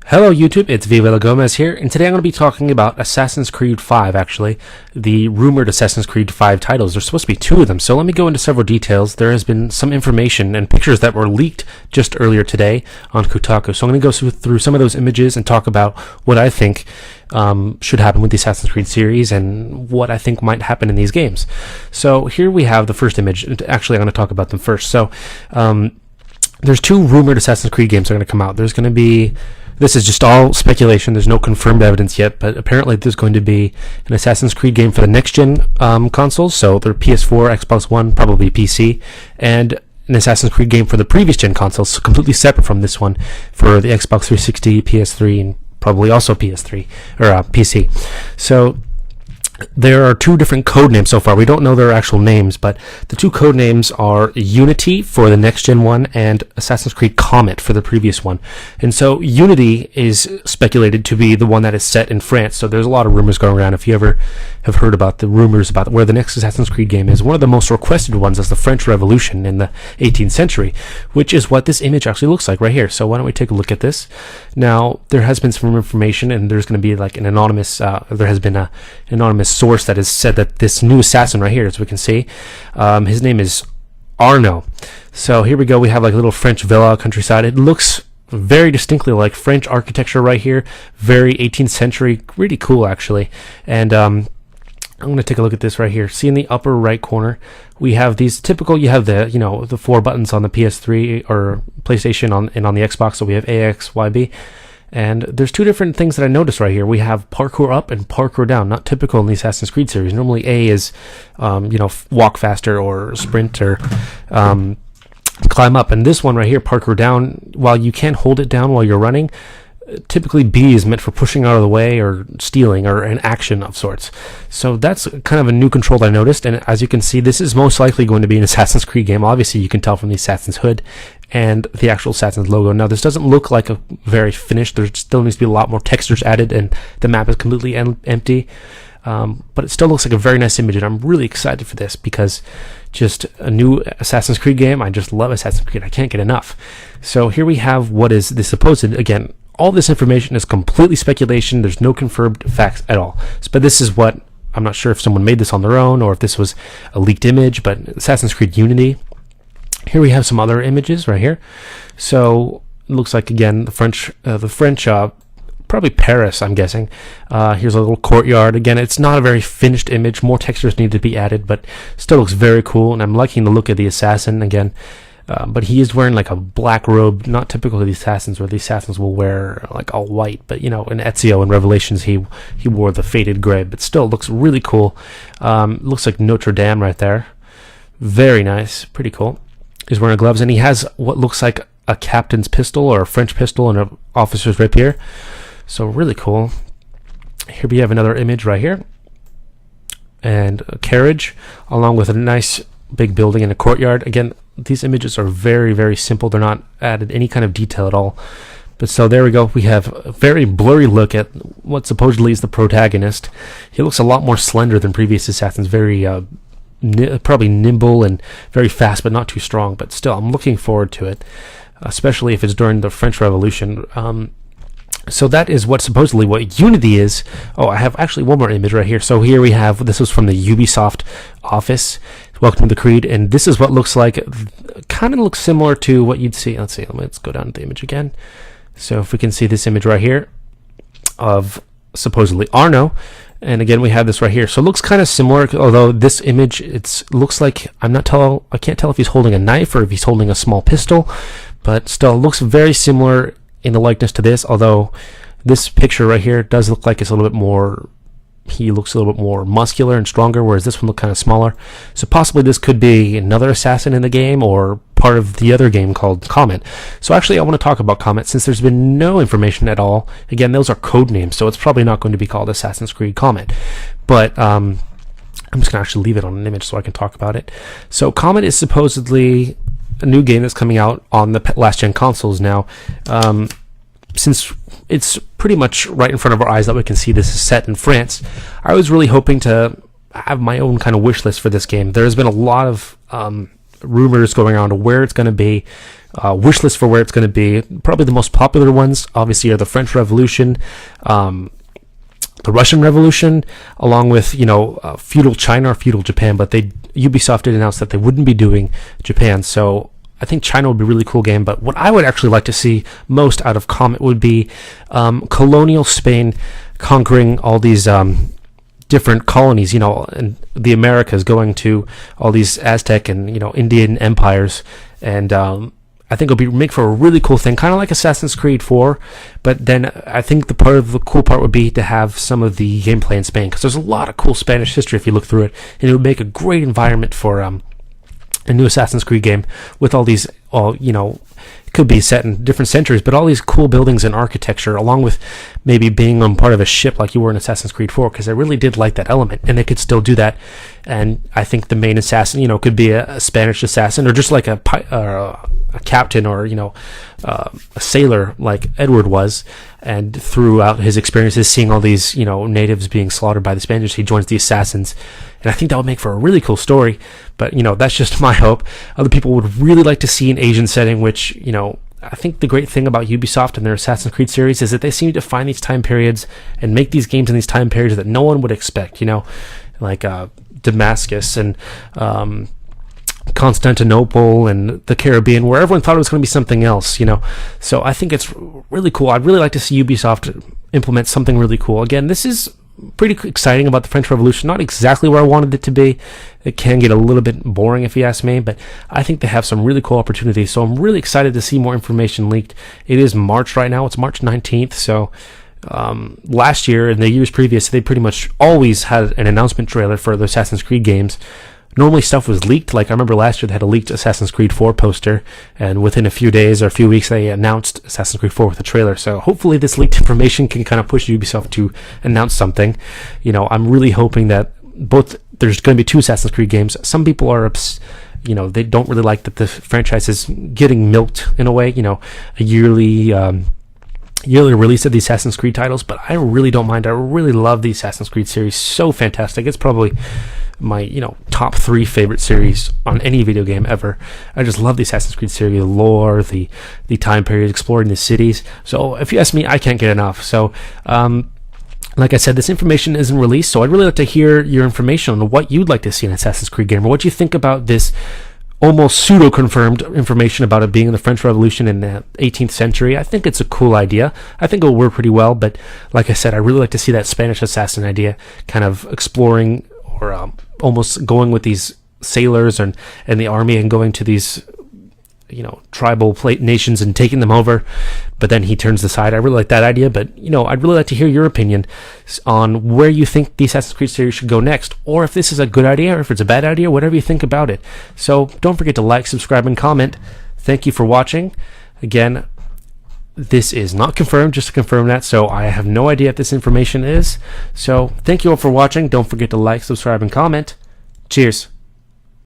Hello YouTube, it's Viva Gomez here, and today I'm going to be talking about Assassin's Creed 5, actually, the rumored Assassin's Creed 5 titles. There's supposed to be two of them, so let me go into several details. There has been some information and pictures that were leaked just earlier today on Kotaku, so I'm going to go through some of those images and talk about what I think should happen with the Assassin's Creed series and what I think might happen in these games. So here we have the first image. Actually, I'm going to talk about them first. So there's two rumored Assassin's Creed games that are going to come out. There's going to be... This is just all speculation. There's no confirmed evidence yet, but apparently there's going to be an Assassin's Creed game for the next-gen consoles, so they're PS4, Xbox One, probably PC, and an Assassin's Creed game for the previous-gen consoles, completely separate from this one, for the Xbox 360, PS3, and probably also PS3, or PC. So there are two different code names so far. We don't know their actual names, but the two code names are Unity for the next-gen one and Assassin's Creed Comet for the previous one. And so Unity is speculated to be the one that is set in France. So there's a lot of rumors going around. If you ever have heard about the rumors about where the next Assassin's Creed game is, one of the most requested ones is the French Revolution in the 18th century, which is what this image actually looks like right here. So why don't we take a look at this? Now, there has been some information, and there's going to be like an anonymous, there has been an anonymous source that has said that this new assassin right here, as we can see, his name is Arnaud. So here we go. We have like a little French villa countryside. It looks very distinctly like French architecture right here. Very 18th century. Really cool, actually. And I'm going to take a look at this right here. See in the upper right corner, we have these typical, you have the, the four buttons on the PS3 or PlayStation and on the Xbox. So we have A, X, Y, B. And there's two different things that I noticed right here. We have parkour up and parkour down, not typical in the Assassin's Creed series. Normally A is, walk faster or sprint or climb up. And this one right here, parkour down, while you can't hold it down while you're running, typically B is meant for pushing out of the way or stealing or an action of sorts. So that's kind of a new control that I noticed. And as you can see, this is most likely going to be an Assassin's Creed game. Obviously, you can tell from the Assassin's hood and the actual Assassin's logo. Now, this doesn't look like a very finished. There still needs to be a lot more textures added, and the map is completely empty. But it still looks like a very nice image, and I'm really excited for this because just a new Assassin's Creed game. I just love Assassin's Creed. I can't get enough. So here we have what is the supposed, again, all this information is completely speculation. There's no confirmed facts at all. But this is what, I'm not sure if someone made this on their own or if this was a leaked image, but Assassin's Creed Unity. Here we have some other images right here. So it looks like, again, the French, probably Paris, I'm guessing. Here's a little courtyard. Again, it's not a very finished image. More textures need to be added, but still looks very cool. And I'm liking the look of the assassin again. But he is wearing like a black robe, not typical of the assassins, where the assassins will wear like all white. But in Ezio and Revelations, he wore the faded gray. But still looks really cool. Looks like Notre Dame right there. Very nice, pretty cool. He's wearing gloves, and he has what looks like a captain's pistol or a French pistol and an officer's rapier. So really cool. Here we have another image right here, and a carriage along with a nice big building and a courtyard. Again, these images are very, very simple. They're not added any kind of detail at all. But so there we go. We have a very blurry look at what supposedly is the protagonist. He looks a lot more slender than previous assassins. Very probably nimble and very fast, but not too strong. But still, I'm looking forward to it, especially if it's during the French Revolution. So that is supposedly what Unity is. Oh, I have actually one more image right here. So here we have, this was from the Ubisoft Office. Welcome to the Creed, and this is what looks like. Kind of looks similar to what you'd see. Let's go down to the image again. So if we can see this image right here of supposedly Arnaud, and again we have this right here. So it looks kind of similar, although this image looks like I can't tell if he's holding a knife or if he's holding a small pistol, but still looks very similar in the likeness to this, although this picture right here does look like it's a little bit more, he looks a little bit more muscular and stronger, whereas this one looked kind of smaller. So possibly this could be another assassin in the game or part of the other game called Comet. So actually I want to talk about Comet since there's been no information at all. Again, those are code names, so it's probably not going to be called Assassin's Creed Comet. But I'm just going to actually leave it on an image so I can talk about it. So Comet is supposedly a new game that's coming out on the last-gen consoles now. Since it's pretty much right in front of our eyes that we can see this is set in France, I was really hoping to have my own kind of wish list for this game. There has been a lot of rumors going around of where it's going to be, wish list for where it's going to be. Probably the most popular ones, obviously, are the French Revolution, the Russian Revolution, along with feudal China or feudal Japan. But Ubisoft did announce that they wouldn't be doing Japan, so I think China would be a really cool game. But what I would actually like to see most out of Comet would be colonial Spain conquering all these different colonies, and the Americas, going to all these Aztec and Indian empires, and I think it'll make for a really cool thing, kind of like Assassin's Creed 4. But then I think the cool part would be to have some of the gameplay in Spain, because there's a lot of cool Spanish history if you look through it, and it would make a great environment for a new Assassin's Creed game with all these, it could be set in different centuries, but all these cool buildings and architecture, along with maybe being on part of a ship like you were in Assassin's Creed 4, because I really did like that element, and they could still do that. And I think the main assassin, could be a Spanish assassin, or just like a captain, or a sailor like Edward was. And throughout his experiences, seeing all these natives being slaughtered by the Spaniards, he joins the assassins, and I think that would make for a really cool story. But that's just my hope. Other people would really like to see an Asian setting, which I think the great thing about Ubisoft and their Assassin's Creed series is that they seem to find these time periods and make these games in these time periods that no one would expect, like Damascus and Constantinople and the Caribbean, where everyone thought it was going to be something else, So I think it's really cool. I'd really like to see Ubisoft implement something really cool. Again, this is pretty exciting about the French Revolution. Not exactly where I wanted it to be. It can get a little bit boring if you ask me, but I think they have some really cool opportunities. So I'm really excited to see more information leaked. It is March right now. It's March 19th. So last year and the years previous, they pretty much always had an announcement trailer for the Assassin's Creed games. Normally stuff was leaked. Like I remember last year they had a leaked Assassin's Creed 4 poster, and within a few days or a few weeks they announced Assassin's Creed 4 with a trailer. So hopefully this leaked information can kind of push Ubisoft to announce something. I'm really hoping that there's going to be 2 Assassin's Creed games. Some people are they don't really like that the franchise is getting milked in a way, a yearly release of the Assassin's Creed titles, but I really don't mind. I really love the Assassin's Creed series. So fantastic. It's probably my top 3 favorite series on any video game ever. I just love the Assassin's Creed series, the lore, the time period, exploring the cities. So if you ask me, I can't get enough. So like I said, this information isn't released, so I'd really like to hear your information on what you'd like to see in Assassin's Creed game, or what you think about this almost pseudo-confirmed information about it being in the French Revolution in the 18th century. I think it's a cool idea. I think it'll work pretty well, but like I said, I really like to see that Spanish assassin idea, kind of exploring, or almost going with these sailors and the army, and going to these tribal nations and taking them over, but then he turns the side. I really like that idea, but I'd really like to hear your opinion on where you think the Assassin's Creed series should go next, or if this is a good idea or if it's a bad idea, whatever you think about it. So don't forget to like, subscribe, and comment. Thank you for watching. Again, this is not confirmed, just to confirm that, so I have no idea if this information is. So thank you all for watching. Don't forget to like, subscribe, and comment. Cheers.